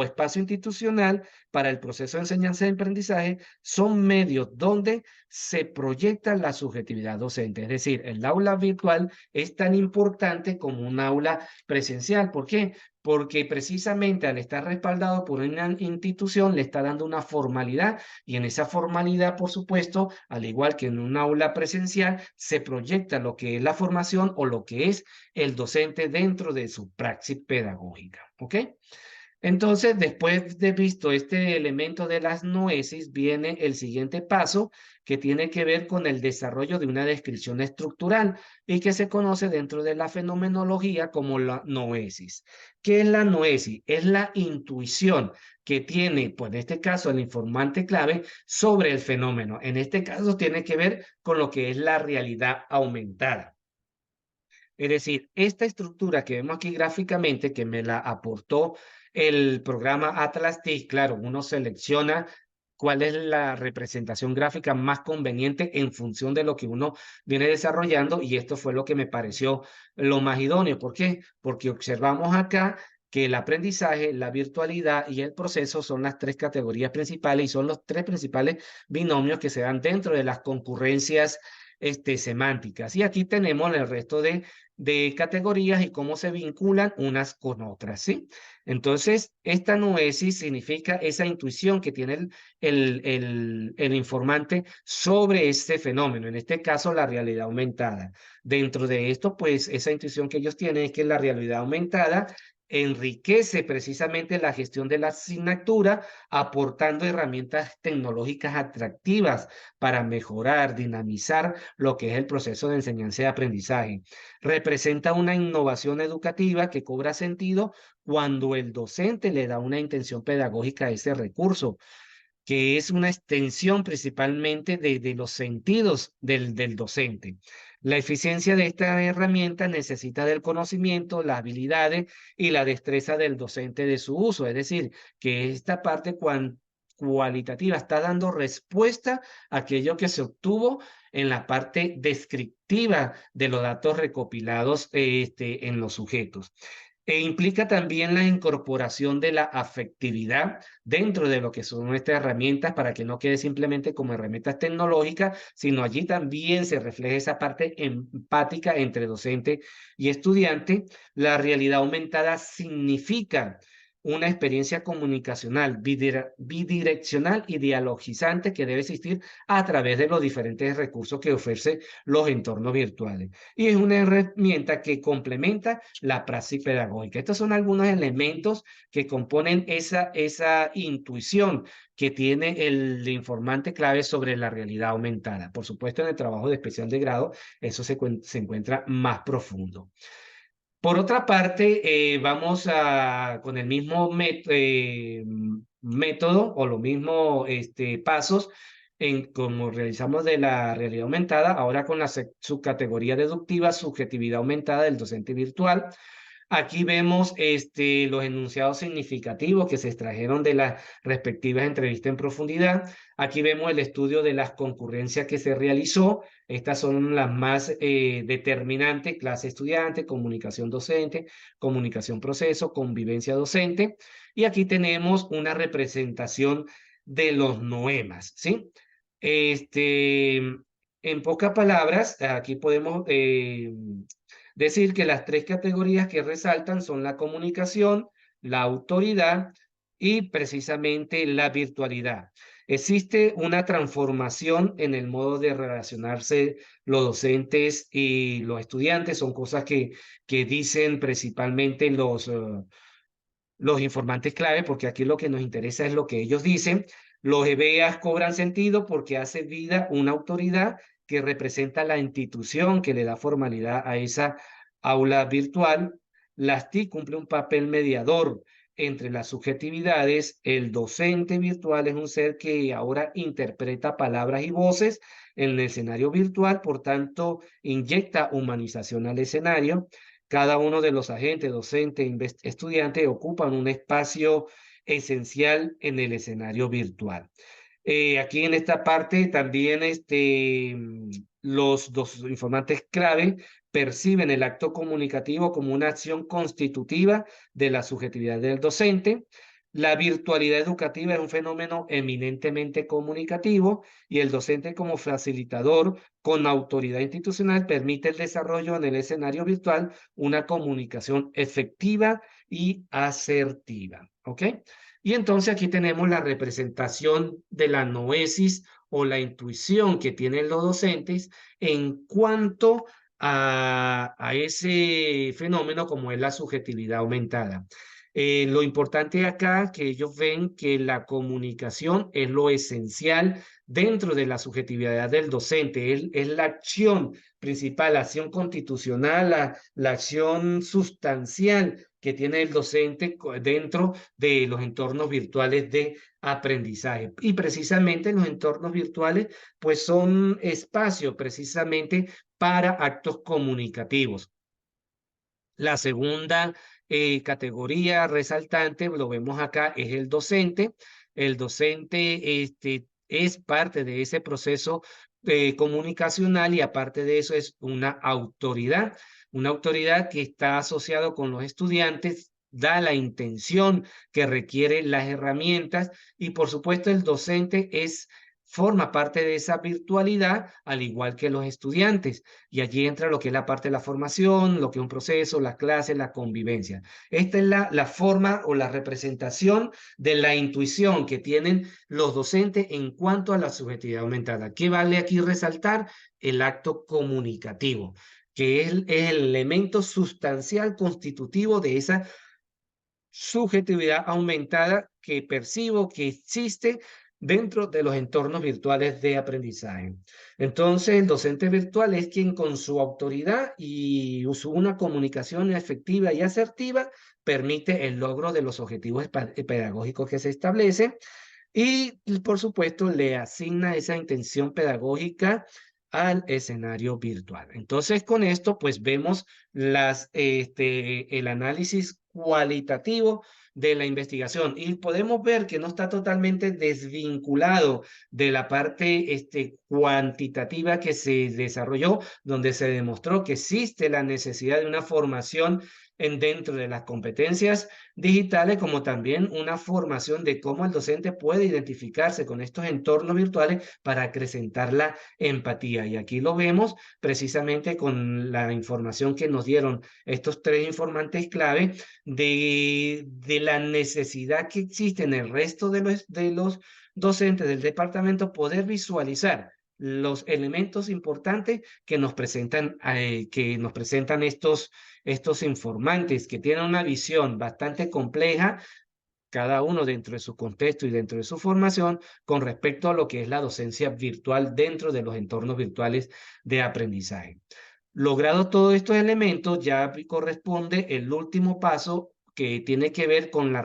espacio institucional para el proceso de enseñanza y aprendizaje son medios donde se proyecta la subjetividad docente. Es decir, el aula virtual es tan importante como un aula presencial. ¿Por qué? Porque precisamente al estar respaldado por una institución le está dando una formalidad y en esa formalidad, por supuesto, al igual que en un aula presencial, se proyecta lo que es la formación o lo que es el docente dentro de su praxis pedagógica. ¿Ok? Entonces, después de visto este elemento de las noesis, viene el siguiente paso que tiene que ver con el desarrollo de una descripción estructural y que se conoce dentro de la fenomenología como la noesis. ¿Qué es la noesis? Es la intuición que tiene, pues en este caso, el informante clave sobre el fenómeno. En este caso, tiene que ver con lo que es la realidad aumentada. Es decir, esta estructura que vemos aquí gráficamente, que me la aportó el programa Atlas TIC, claro, uno selecciona cuál es la representación gráfica más conveniente en función de lo que uno viene desarrollando y esto fue lo que me pareció lo más idóneo. ¿Por qué? Porque observamos acá que el aprendizaje, la virtualidad y el proceso son las tres categorías principales y son los tres principales binomios que se dan dentro de las concurrencias semánticas. Y aquí tenemos el resto de categorías y cómo se vinculan unas con otras, ¿sí? Entonces, esta noesis significa esa intuición que tiene el informante sobre este fenómeno, en este caso la realidad aumentada. Dentro de esto, pues, esa intuición que ellos tienen es que la realidad aumentada enriquece precisamente la gestión de la asignatura, aportando herramientas tecnológicas atractivas para mejorar, dinamizar lo que es el proceso de enseñanza y aprendizaje. Representa una innovación educativa que cobra sentido cuando el docente le da una intención pedagógica a ese recurso, que es una extensión principalmente de los sentidos del docente. La eficiencia de esta herramienta necesita del conocimiento, las habilidades y la destreza del docente de su uso, es decir, que esta parte cualitativa está dando respuesta a aquello que se obtuvo en la parte descriptiva de los datos recopilados en los sujetos. E implica también la incorporación de la afectividad dentro de lo que son nuestras herramientas para que no quede simplemente como herramientas tecnológicas, sino allí también se refleja esa parte empática entre docente y estudiante. La realidad aumentada significa una experiencia comunicacional bidireccional y dialogizante que debe existir a través de los diferentes recursos que ofrece los entornos virtuales. Y es una herramienta que complementa la praxis pedagógica. Estos son algunos elementos que componen esa intuición que tiene el informante clave sobre la realidad aumentada. Por supuesto, en el trabajo de especial de grado, eso se encuentra más profundo. Por otra parte, vamos con el mismo método o los mismos pasos como realizamos de la realidad aumentada, ahora con la subcategoría deductiva, subjetividad aumentada del docente virtual. Aquí vemos los enunciados significativos que se extrajeron de las respectivas entrevistas en profundidad. Aquí vemos el estudio de las concurrencias que se realizó. Estas son las más determinantes: clase estudiante, comunicación docente, comunicación proceso, convivencia docente. Y aquí tenemos una representación de los noemas, ¿sí? En pocas palabras, aquí podemos decir que las tres categorías que resaltan son la comunicación, la autoridad y precisamente la virtualidad. Existe una transformación en el modo de relacionarse los docentes y los estudiantes. Son cosas que dicen principalmente los informantes clave, porque aquí lo que nos interesa es lo que ellos dicen. Los EBEAs cobran sentido porque hace vida una autoridad que representa la institución que le da formalidad a esa aula virtual. Las TIC cumple un papel mediador entre las subjetividades. El docente virtual es un ser que ahora interpreta palabras y voces en el escenario virtual, por tanto, inyecta humanización al escenario. Cada uno de los agentes, docente, estudiante, ocupan un espacio esencial en el escenario virtual. Aquí en esta parte también los dos informantes clave perciben el acto comunicativo como una acción constitutiva de la subjetividad del docente. La virtualidad educativa es un fenómeno eminentemente comunicativo y el docente, como facilitador con autoridad institucional, permite el desarrollo en el escenario virtual una comunicación efectiva y asertiva. ¿Ok? Y entonces aquí tenemos la representación de la noesis o la intuición que tienen los docentes en cuanto a ese fenómeno como es la subjetividad aumentada. Lo importante acá que ellos ven que la comunicación es lo esencial dentro de la subjetividad del docente. Es la acción principal, la acción constitucional, la acción sustancial que tiene el docente dentro de los entornos virtuales de aprendizaje. Y precisamente los entornos virtuales pues son espacios precisamente para actos comunicativos. La segunda categoría resaltante, lo vemos acá, es el docente. El docente es parte de ese proceso comunicacional y aparte de eso es una autoridad que está asociado con los estudiantes, da la intención que requiere las herramientas y por supuesto el docente forma parte de esa virtualidad al igual que los estudiantes. Y allí entra lo que es la parte de la formación, lo que es un proceso, las clases, la convivencia. Esta es la forma o la representación de la intuición que tienen los docentes en cuanto a la subjetividad aumentada. ¿Qué vale aquí resaltar? El acto comunicativo, que es el elemento sustancial constitutivo de esa subjetividad aumentada que percibo que existe dentro de los entornos virtuales de aprendizaje. Entonces, el docente virtual es quien con su autoridad y una comunicación efectiva y asertiva permite el logro de los objetivos pedagógicos que se establecen y, por supuesto, le asigna esa intención pedagógica al escenario virtual. Entonces, con esto, pues vemos el análisis cualitativo de la investigación y podemos ver que no está totalmente desvinculado de la parte cuantitativa que se desarrolló, donde se demostró que existe la necesidad de una formación dentro de las competencias digitales, como también una formación de cómo el docente puede identificarse con estos entornos virtuales para acrecentar la empatía. Y aquí lo vemos precisamente con la información que nos dieron estos tres informantes clave de la necesidad que existe en el resto de los docentes del departamento poder visualizar los elementos importantes que nos presentan estos informantes, que tienen una visión bastante compleja, cada uno dentro de su contexto y dentro de su formación, con respecto a lo que es la docencia virtual dentro de los entornos virtuales de aprendizaje. Logrado todos estos elementos, ya corresponde el último paso que tiene que ver con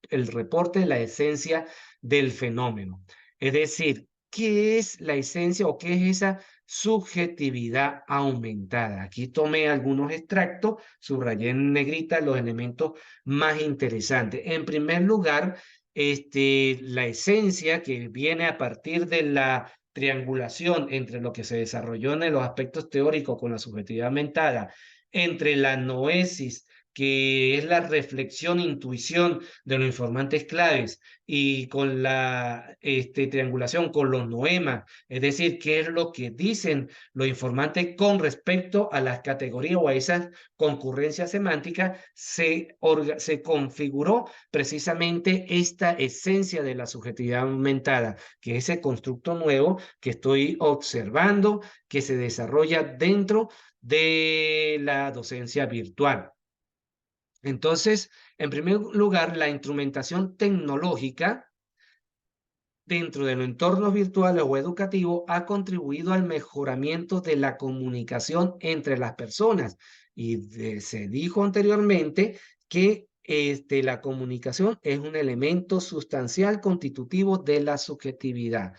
el reporte de la esencia del fenómeno. Es decir, ¿qué es la esencia o qué es esa subjetividad aumentada? Aquí tomé algunos extractos, subrayé en negrita los elementos más interesantes. En primer lugar, la esencia que viene a partir de la triangulación entre lo que se desarrolló en los aspectos teóricos con la subjetividad aumentada, entre la noesis, que es la reflexión, intuición de los informantes claves, y con la triangulación con los noemas, es decir, qué es lo que dicen los informantes con respecto a las categorías o a esas concurrencias semánticas, se configuró precisamente esta esencia de la subjetividad aumentada, que es ese constructo nuevo que estoy observando, que se desarrolla dentro de la docencia virtual. Entonces, en primer lugar, la instrumentación tecnológica dentro de los entornos virtuales o educativos ha contribuido al mejoramiento de la comunicación entre las personas. Y se dijo anteriormente que la comunicación es un elemento sustancial constitutivo de la subjetividad.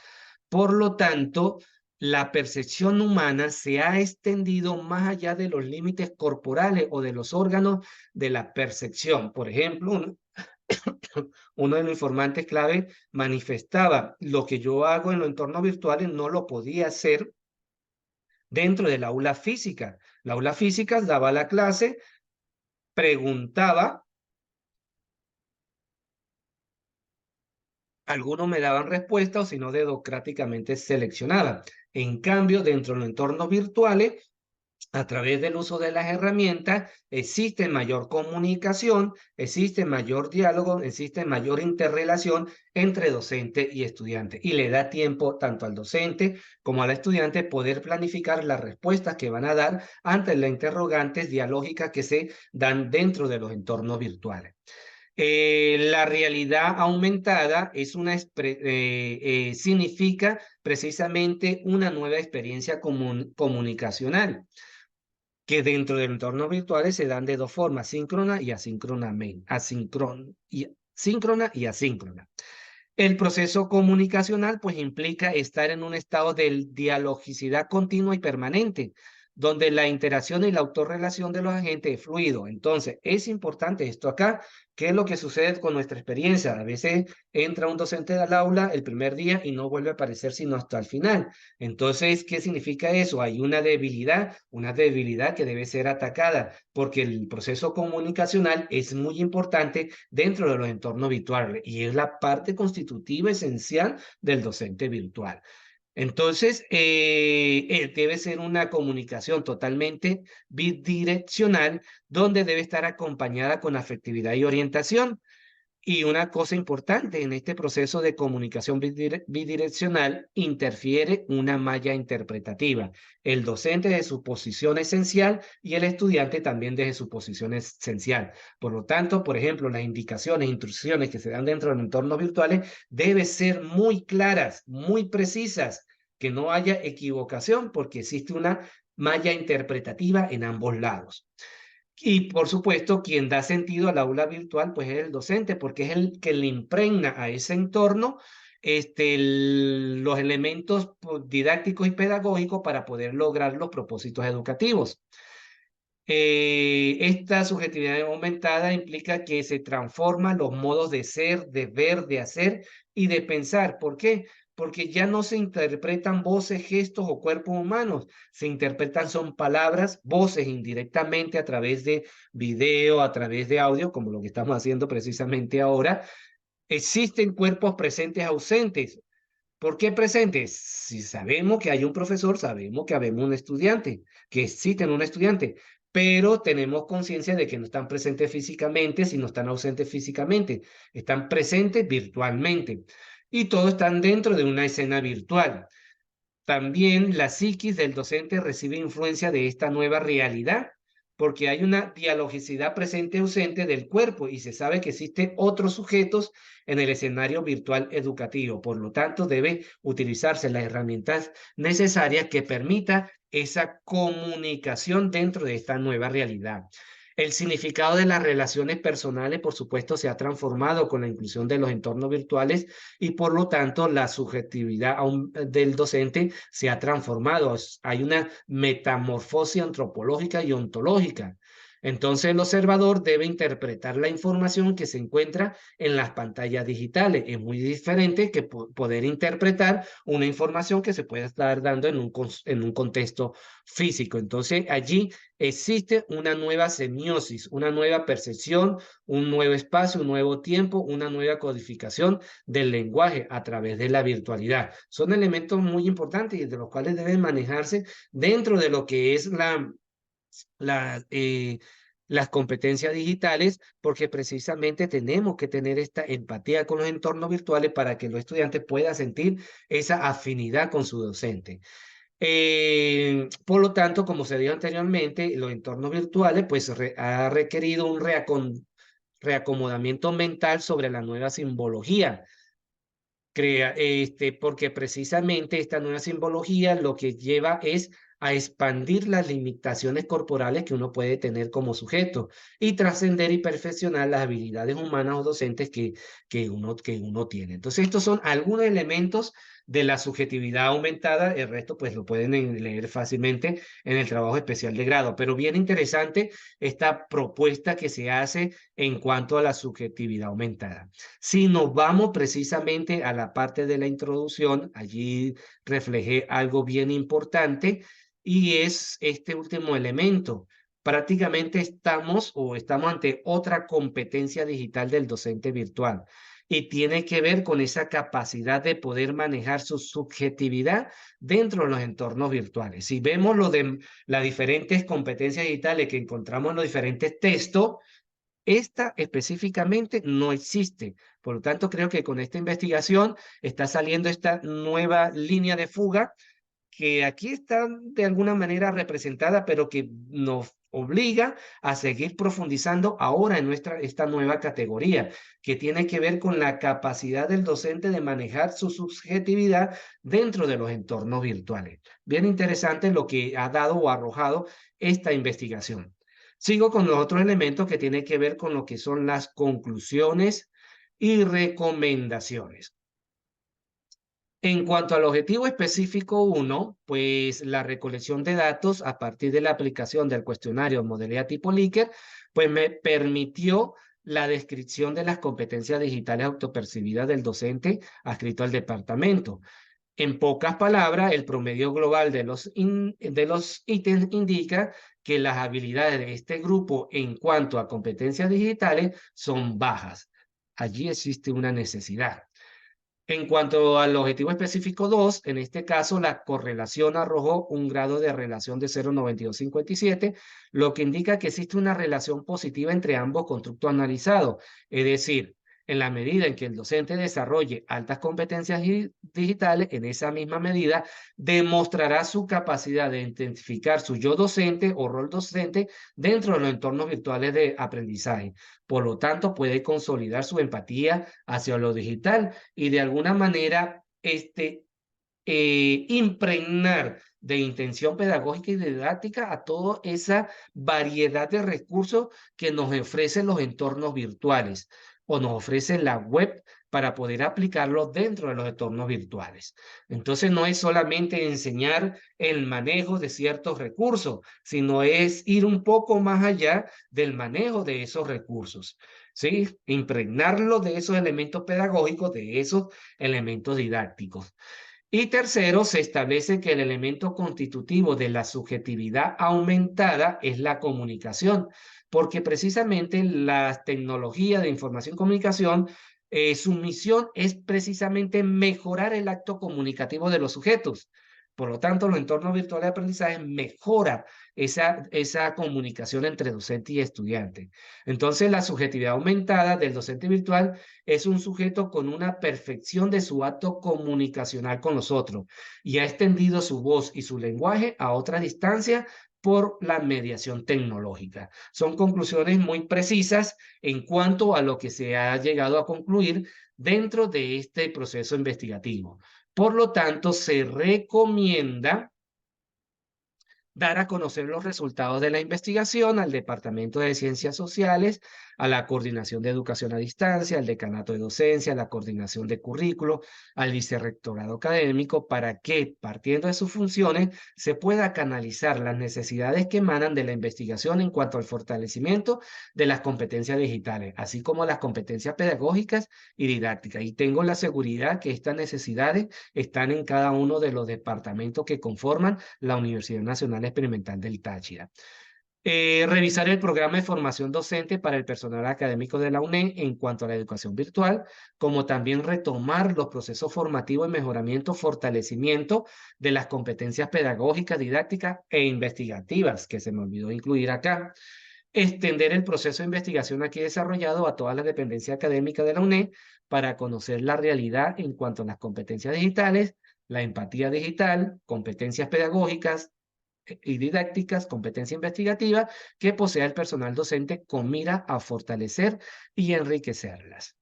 Por lo tanto, la percepción humana se ha extendido más allá de los límites corporales o de los órganos de la percepción. Por ejemplo, uno de los informantes clave manifestaba: lo que yo hago en los entornos virtuales no lo podía hacer dentro del aula física. La aula física daba la clase, preguntaba, algunos me daban respuesta o si no, democráticamente seleccionaba. En cambio, dentro de los entornos virtuales, a través del uso de las herramientas, existe mayor comunicación, existe mayor diálogo, existe mayor interrelación entre docente y estudiante. Y le da tiempo tanto al docente como al estudiante poder planificar las respuestas que van a dar ante las interrogantes dialógicas que se dan dentro de los entornos virtuales. La realidad aumentada significa precisamente una nueva experiencia comunicacional, que dentro de entornos virtuales se dan de dos formas: síncrona y síncrona y asíncrona. El proceso comunicacional pues implica estar en un estado de dialogicidad continua y permanente, donde la interacción y la autorrelación de los agentes es fluido. Entonces, es importante esto acá. ¿Qué es lo que sucede con nuestra experiencia? A veces entra un docente al aula el primer día y no vuelve a aparecer sino hasta el final. Entonces, ¿qué significa eso? Hay una debilidad que debe ser atacada, porque el proceso comunicacional es muy importante dentro de los entornos virtuales y es la parte constitutiva esencial del docente virtual. Entonces, debe ser una comunicación totalmente bidireccional, donde debe estar acompañada con afectividad y orientación. Y una cosa importante: en este proceso de comunicación bidireccional interfiere una malla interpretativa. El docente desde su posición esencial y el estudiante también desde su posición esencial. Por lo tanto, por ejemplo, las indicaciones, instrucciones que se dan dentro de entornos virtuales deben ser muy claras, muy precisas, que no haya equivocación, porque existe una malla interpretativa en ambos lados. Y por supuesto, quien da sentido al aula virtual, pues es el docente, porque es el que le impregna a ese entorno los elementos didácticos y pedagógicos para poder lograr los propósitos educativos. Esta subjetividad aumentada implica que se transforman los modos de ser, de ver, de hacer y de pensar. ¿Por qué? Porque ya no se interpretan voces, gestos o cuerpos humanos, se interpretan son palabras, voces indirectamente a través de video, a través de audio, como lo que estamos haciendo precisamente ahora. Existen cuerpos presentes ausentes. ¿Por qué presentes? Si sabemos que hay un profesor, sabemos que habemos un estudiante, que existen un estudiante, pero tenemos conciencia de que no están presentes físicamente, sino están ausentes físicamente, están presentes virtualmente, y todos están dentro de una escena virtual. También la psiquis del docente recibe influencia de esta nueva realidad, porque hay una dialogicidad presente-ausente del cuerpo y se sabe que existen otros sujetos en el escenario virtual educativo. Por lo tanto, debe utilizarse las herramientas necesarias que permita esa comunicación dentro de esta nueva realidad. El significado de las relaciones personales, por supuesto, se ha transformado con la inclusión de los entornos virtuales y por lo tanto la subjetividad del docente se ha transformado. Hay una metamorfosis antropológica y ontológica. Entonces el observador debe interpretar la información que se encuentra en las pantallas digitales. Es muy diferente que poder interpretar una información que se puede estar dando en un contexto físico. Entonces allí existe una nueva semiosis, una nueva percepción, un nuevo espacio, un nuevo tiempo, una nueva codificación del lenguaje a través de la virtualidad. Son elementos muy importantes y de los cuales deben manejarse dentro de lo que es la, las competencias digitales, porque precisamente tenemos que tener esta empatía con los entornos virtuales para que los estudiantes puedan sentir esa afinidad con su docente. Por lo tanto, como se dijo anteriormente, los entornos virtuales pues ha requerido un reacomodamiento mental sobre la nueva simbología. Porque precisamente esta nueva simbología lo que lleva es a expandir las limitaciones corporales que uno puede tener como sujeto y trascender y perfeccionar las habilidades humanas o docentes que uno tiene. Entonces, estos son algunos elementos de la subjetividad aumentada. El resto, pues, lo pueden leer fácilmente en el trabajo especial de grado. Pero bien interesante esta propuesta que se hace en cuanto a la subjetividad aumentada. Si nos vamos precisamente a la parte de la introducción, allí reflejé algo bien importante y es este último elemento. Prácticamente estamos ante otra competencia digital del docente virtual y tiene que ver con esa capacidad de poder manejar su subjetividad dentro de los entornos virtuales. Si vemos lo de las diferentes competencias digitales que encontramos en los diferentes textos, esta específicamente no existe. Por lo tanto, creo que con esta investigación está saliendo esta nueva línea de fuga que aquí está de alguna manera representada, pero que nos obliga a seguir profundizando ahora en esta nueva categoría, que tiene que ver con la capacidad del docente de manejar su subjetividad dentro de los entornos virtuales. Bien interesante lo que ha dado o arrojado esta investigación. Sigo con los otros elementos que tienen que ver con lo que son las conclusiones y recomendaciones. En cuanto al objetivo específico 1, pues la recolección de datos a partir de la aplicación del cuestionario modalidad tipo Likert, pues me permitió la descripción de las competencias digitales autopercibidas del docente adscrito al departamento. En pocas palabras, el promedio global de los ítems indica que las habilidades de este grupo en cuanto a competencias digitales son bajas. Allí existe una necesidad. En cuanto al objetivo específico 2, en este caso la correlación arrojó un grado de relación de 0,9257, lo que indica que existe una relación positiva entre ambos constructos analizados. Es decir, en la medida en que el docente desarrolle altas competencias digitales, en esa misma medida demostrará su capacidad de identificar su yo docente o rol docente dentro de los entornos virtuales de aprendizaje. Por lo tanto, puede consolidar su empatía hacia lo digital y de alguna manera impregnar de intención pedagógica y didáctica a toda esa variedad de recursos que nos ofrecen los entornos virtuales o nos ofrece la web para poder aplicarlo dentro de los entornos virtuales. Entonces no es solamente enseñar el manejo de ciertos recursos, sino es ir un poco más allá del manejo de esos recursos. ¿Sí? Impregnarlo de esos elementos pedagógicos, de esos elementos didácticos. Y tercero, se establece que el elemento constitutivo de la subjetividad aumentada es la comunicación, porque precisamente la tecnología de información y comunicación, su misión es precisamente mejorar el acto comunicativo de los sujetos. Por lo tanto, los entornos virtuales de aprendizaje mejoran esa comunicación entre docente y estudiante. Entonces, la subjetividad aumentada del docente virtual es un sujeto con una perfección de su acto comunicacional con los otros y ha extendido su voz y su lenguaje a otra distancia por la mediación tecnológica. Son conclusiones muy precisas en cuanto a lo que se ha llegado a concluir dentro de este proceso investigativo. Por lo tanto, se recomienda dar a conocer los resultados de la investigación al Departamento de Ciencias Sociales, a la Coordinación de Educación a Distancia, al Decanato de Docencia, a la Coordinación de Currículo, al Vicerrectorado Académico, para que, partiendo de sus funciones, se pueda canalizar las necesidades que emanan de la investigación en cuanto al fortalecimiento de las competencias digitales, así como las competencias pedagógicas y didácticas. Y tengo la seguridad que estas necesidades están en cada uno de los departamentos que conforman la Universidad Nacional Experimental del Táchira. Revisar el programa de formación docente para el personal académico de la UNE en cuanto a la educación virtual, como también retomar los procesos formativos de mejoramiento, fortalecimiento de las competencias pedagógicas, didácticas e investigativas, que se me olvidó incluir acá. Extender el proceso de investigación aquí desarrollado a todas las dependencias académicas de la UNE para conocer la realidad en cuanto a las competencias digitales, la empatía digital, competencias pedagógicas y didácticas, competencia investigativa que posea el personal docente con mira a fortalecer y enriquecerlas.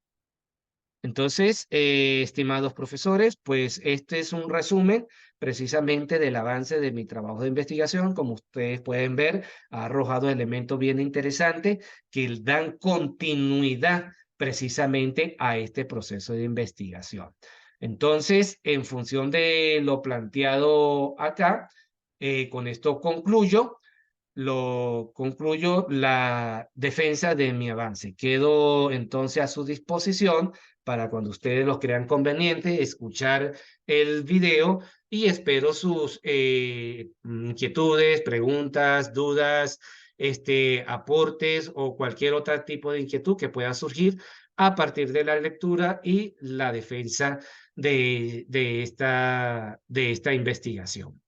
Entonces, estimados profesores, pues este es un resumen precisamente del avance de mi trabajo de investigación. Como ustedes pueden ver, ha arrojado elementos bien interesantes que dan continuidad precisamente a este proceso de investigación. Entonces, en función de lo planteado acá, con esto concluyo la defensa de mi avance. Quedo entonces a su disposición para cuando ustedes lo crean conveniente escuchar el video y espero sus inquietudes, preguntas, dudas, aportes o cualquier otro tipo de inquietud que pueda surgir a partir de la lectura y la defensa de esta investigación.